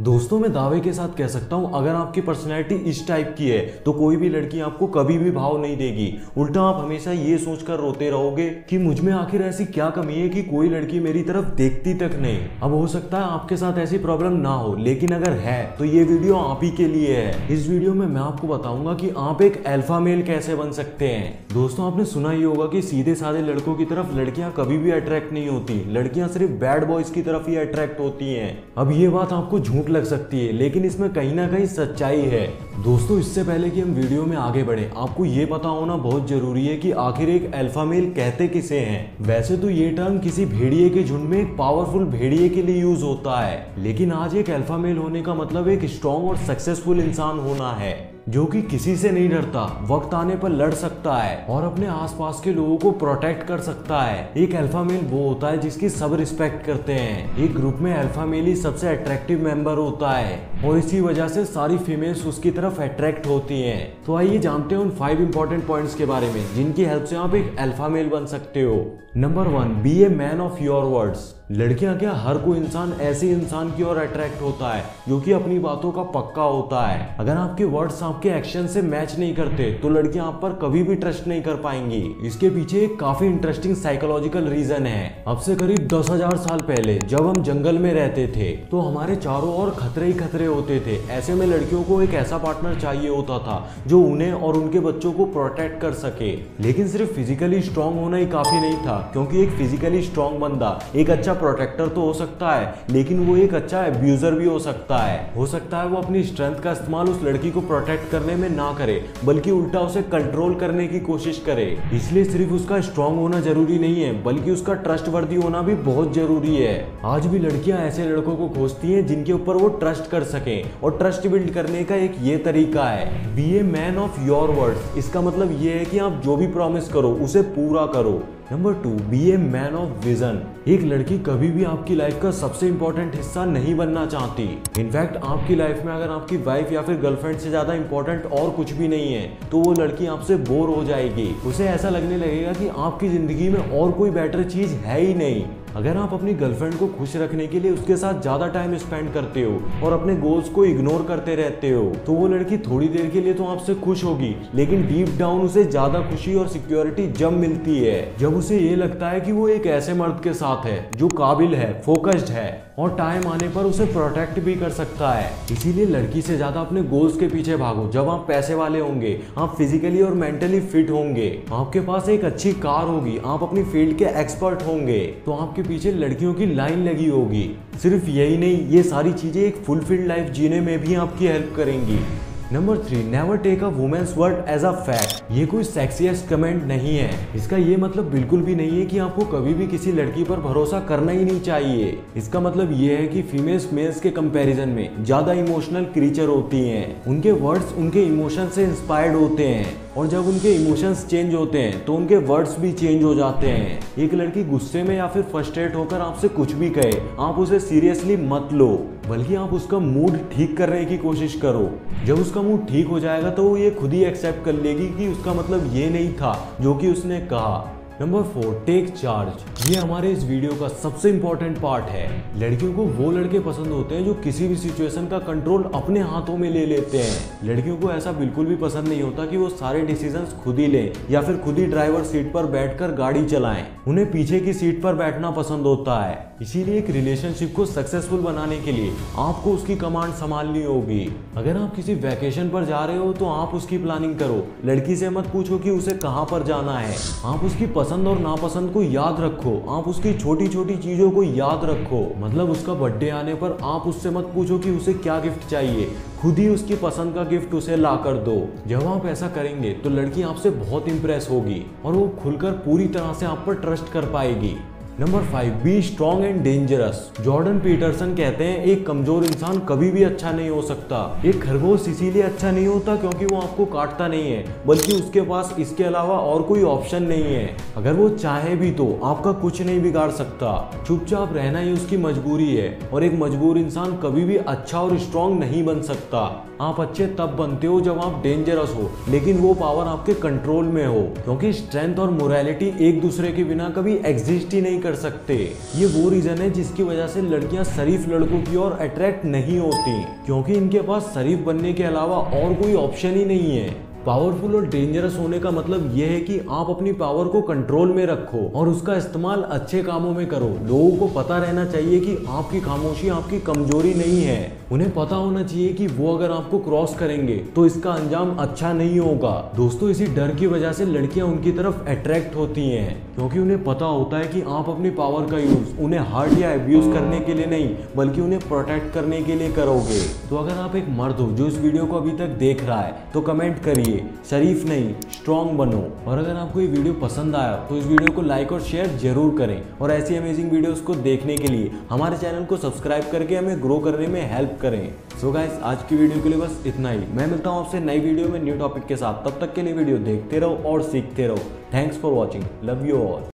दोस्तों मैं दावे के साथ कह सकता हूँ, अगर आपकी पर्सनैलिटी इस टाइप की है तो कोई भी लड़की आपको कभी भी भाव नहीं देगी। उल्टा आप हमेशा ये सोचकर रोते रहोगे कि मुझ में आखिर ऐसी क्या कमी है कि कोई लड़की मेरी तरफ देखती तक नहीं। अब हो सकता है आपके साथ ऐसी प्रॉब्लम ना हो, लेकिन अगर है तो ये वीडियो आप ही के लिए है। इस वीडियो में मैं आपको बताऊंगा कि आप एक अल्फा मेल कैसे बन सकते हैं। दोस्तों आपने सुना ही होगा कि सीधे साधे लड़कों की तरफ लड़कियां कभी भी अट्रैक्ट नहीं होती, लड़कियां सिर्फ बैड बॉयज की तरफ ही अट्रैक्ट होती हैं। अब ये बात आपको झूठ लग सकती है, लेकिन इसमें कहीं ना कहीं सच्चाई है। दोस्तों इससे पहले कि हम वीडियो में आगे बढ़े, आपको ये पता होना बहुत जरूरी है कि आखिर एक अल्फा मेल कहते किसे हैं। वैसे तो ये टर्म किसी भेड़िए के झुंड में एक पावरफुल भेड़िए के लिए यूज होता है, लेकिन आज एक अल्फा मेल होने का मतलब एक स्ट्रॉन्ग और सक्सेसफुल इंसान होना है जो कि किसी से नहीं डरता, वक्त आने पर लड़ सकता है और अपने आसपास के लोगों को प्रोटेक्ट कर सकता है। एक अल्फा मेल वो होता है जिसकी सब रिस्पेक्ट करते हैं। एक ग्रुप में अल्फा मेल ही सबसे अट्रैक्टिव मेंबर होता है और इसी वजह से सारी फीमेल्स उसकी तरफ अट्रैक्ट होती हैं। तो आइए जानते हैं उन 5 इंपॉर्टेंट पॉइंट्स के बारे में जिनकी हेल्प से आप एक अल्फा मेल बन सकते हो। Number 1, be a man of your words. लड़कियां क्या, हर कोई इंसान ऐसे इंसान की ओर अट्रैक्ट होता है जो कि अपनी बातों का पक्का होता है। अगर आपके वर्ड्स आपके एक्शन से मैच नहीं करते तो लड़कियां आप पर कभी भी ट्रस्ट नहीं कर पाएंगी। इसके पीछे एक काफी इंटरेस्टिंग साइकोलॉजिकल रीजन है। अब से करीब 10,000 साल पहले जब हम जंगल में रहते थे तो हमारे चारों ओर खतरे ही खतरे होते थे। ऐसे में लड़कियों को एक ऐसा पार्टनर चाहिए होता था जो उन्हें और उनके बच्चों को प्रोटेक्ट कर सके। लेकिन सिर्फ फिजिकली स्ट्रांग होना ही काफी नहीं था, क्योंकि एक फिजिकली स्ट्रांग बंदा एक अच्छा प्रोटेक्टर तो हो सकता है, लेकिन वो एक अच्छा एब्यूजर भी हो सकता है। हो सकता है वो अपनी स्ट्रेंथ का इस्तेमाल उस लड़की को प्रोटेक्ट करने में ना करे, बल्कि उल्टा उसे कंट्रोल करने की कोशिश करे। इसलिए सिर्फ उसका स्ट्रांग होना जरूरी नहीं है, बल्कि उसका ट्रस्टवर्दी होना भी बहुत जरूरी है। आज भी लड़कियां ऐसे लड़कों को खोजती हैं जिनके ऊपर वो ट्रस्ट कर सकें, और ट्रस्ट बिल्ड करने का एक ये तरीका है, be a man of your words. इसका मतलब ये है कि आप जो भी प्रॉमिस करो उसे पूरा करो। Number 2, be a man of vision. एक लड़की कभी भी आपकी लाइफ का सबसे इंपॉर्टेंट हिस्सा नहीं बनना चाहती। इनफैक्ट आपकी लाइफ में अगर आपकी वाइफ या फिर गर्लफ्रेंड से ज्यादा इंपॉर्टेंट और कुछ भी नहीं है तो वो लड़की आपसे बोर हो जाएगी। उसे ऐसा लगने लगेगा कि आपकी जिंदगी में और कोई बेटर चीज है ही नहीं। अगर आप अपनी गर्लफ्रेंड को खुश रखने के लिए उसके साथ ज्यादा टाइम स्पेंड करते हो और अपने गोल्स को इग्नोर करते रहते हो तो वो लड़की थोड़ी देर के लिए तो आपसे खुश होगी, लेकिन डीप डाउन उसे ज्यादा खुशी और सिक्योरिटी जब मिलती है जब उसे ये लगता है कि वो एक ऐसे मर्द के साथ है जो काबिल है, फोकस्ड है और टाइम आने पर उसे प्रोटेक्ट भी कर सकता है। इसीलिए लड़की से ज्यादा अपने गोल्स के पीछे भागो। जब आप पैसे वाले होंगे, आप फिजिकली और मेंटली फिट होंगे, आपके पास एक अच्छी कार होगी, आप अपनी फील्ड के एक्सपर्ट होंगे, तो आपके पीछे लड़कियों की लाइन लगी होगी। सिर्फ यही नहीं, ये सारी चीजें एक फुलफिल्ड लाइफ जीने में भी आपकी हेल्प करेंगी। Number 3, never take a women's word as a fact. ये कोई सेक्सीएस्ट कमेंट नहीं है। इसका ये मतलब बिल्कुल भी नहीं है कि आपको कभी भी किसी लड़की पर भरोसा करना ही नहीं चाहिए। इसका मतलब ये है कि फीमेल्स मेल्स के कंपैरिजन में ज्यादा इमोशनल क्रीचर होती हैं। उनके वर्ड्स उनके इमोशन से इंस्पायर्ड होते हैं और जब उनके इमोशंस चेंज होते हैं तो उनके वर्ड्स भी चेंज हो जाते हैं। एक लड़की गुस्से में या फिर फ्रस्ट्रेट होकर आपसे कुछ भी कहे, आप उसे सीरियसली मत लो, बल्कि आप उसका मूड ठीक करने की कोशिश करो। जब उसका मूड ठीक हो जाएगा तो वो ये खुद ही एक्सेप्ट कर लेगी कि उसका मतलब ये नहीं था जो कि उसने कहा। Number 4, take charge. ये हमारे इस वीडियो का सबसे इंपॉर्टेंट पार्ट है। लड़कियों को वो लड़के पसंद होते हैं जो किसी भी सिचुएशन का कंट्रोल अपने हाथों में ले लेते हैं। लड़कियों को ऐसा बिल्कुल भी पसंद नहीं होता कि वो सारे डिसीजंस खुद ही लें या फिर खुद ही ड्राइवर सीट पर बैठकर गाड़ी चलाएं। उन्हें पीछे की सीट पर बैठना पसंद होता है। इसीलिए एक रिलेशनशिप को सक्सेसफुल बनाने के लिए आपको उसकी कमांड संभालनी होगी। अगर आप किसी वैकेशन पर जा रहे हो तो आप उसकी प्लानिंग करो। लड़की से मत पूछो कि उसे कहाँ पर जाना है। आप उसकी पसंद और नापसंद को याद रखो। आप उसकी छोटी छोटी चीजों को याद रखो। मतलब उसका बर्थडे आने पर आप उससे मत पूछो कि उसे क्या गिफ्ट चाहिए, खुद ही उसकी पसंद का गिफ्ट उसे ला कर दो। जब आप ऐसा करेंगे तो लड़की आपसे बहुत इंप्रेस होगी और वो खुलकर पूरी तरह से आप पर ट्रस्ट कर पाएगी। Number 5, be strong and dangerous. Jordan Peterson कहते हैं एक कमजोर इंसान कभी भी अच्छा नहीं हो सकता। एक खरगोश इसीलिए अच्छा नहीं होता क्योंकि वो आपको काटता नहीं है, बल्कि उसके पास इसके अलावा और कोई ऑप्शन नहीं है। अगर वो चाहे भी तो आपका कुछ नहीं बिगाड़ सकता। चुपचाप रहना ही उसकी मजबूरी है और एक मजबूर इंसान कभी भी अच्छा और स्ट्रॉन्ग नहीं बन सकता। आप अच्छे तब बनते हो जब आप डेंजरस हो, लेकिन वो पावर आपके कंट्रोल में हो, क्योंकि स्ट्रेंथ और मोरालिटी एक दूसरे के बिना कभी एग्जिस्ट ही नहीं कर सकते। ये वो रीजन है जिसकी वजह से लड़कियां शरीफ लड़कों की ओर अट्रैक्ट नहीं होती, क्योंकि इनके पास शरीफ बनने के अलावा और कोई ऑप्शन ही नहीं है। पावरफुल और डेंजरस होने का मतलब यह है कि आप अपनी पावर को कंट्रोल में रखो और उसका इस्तेमाल अच्छे कामों में करो। लोगों को पता रहना चाहिए कि आपकी खामोशी आपकी कमजोरी नहीं है। उन्हें पता होना चाहिए कि वो अगर आपको क्रॉस करेंगे तो इसका अंजाम अच्छा नहीं होगा। दोस्तों, इसी डर की वजह से लड़कियां उनकी तरफ अट्रैक्ट होती हैं, क्योंकि उन्हें पता होता है कि आप अपनी पावर का यूज उन्हें हर्ट या अब्यूज करने के लिए नहीं बल्कि उन्हें प्रोटेक्ट करने के लिए करोगे। तो अगर आप एक मर्द हो जो इस वीडियो को अभी तक देख रहा है तो कमेंट करिए, शरीफ नहीं स्ट्रॉन्ग बनो। और अगर आपको ये वीडियो पसंद आया तो इस वीडियो को लाइक और शेयर जरूर करें, और ऐसी अमेजिंग वीडियोस को देखने के लिए हमारे चैनल को सब्सक्राइब करके हमें ग्रो करने में हेल्प करें। सो गाइस, आज की वीडियो के लिए बस इतना ही। मैं मिलता हूं आपसे नई वीडियो में न्यू टॉपिक के साथ। तब तक के लिए वीडियो देखते रहो और सीखते रहो। Thanks for watching. Love you all.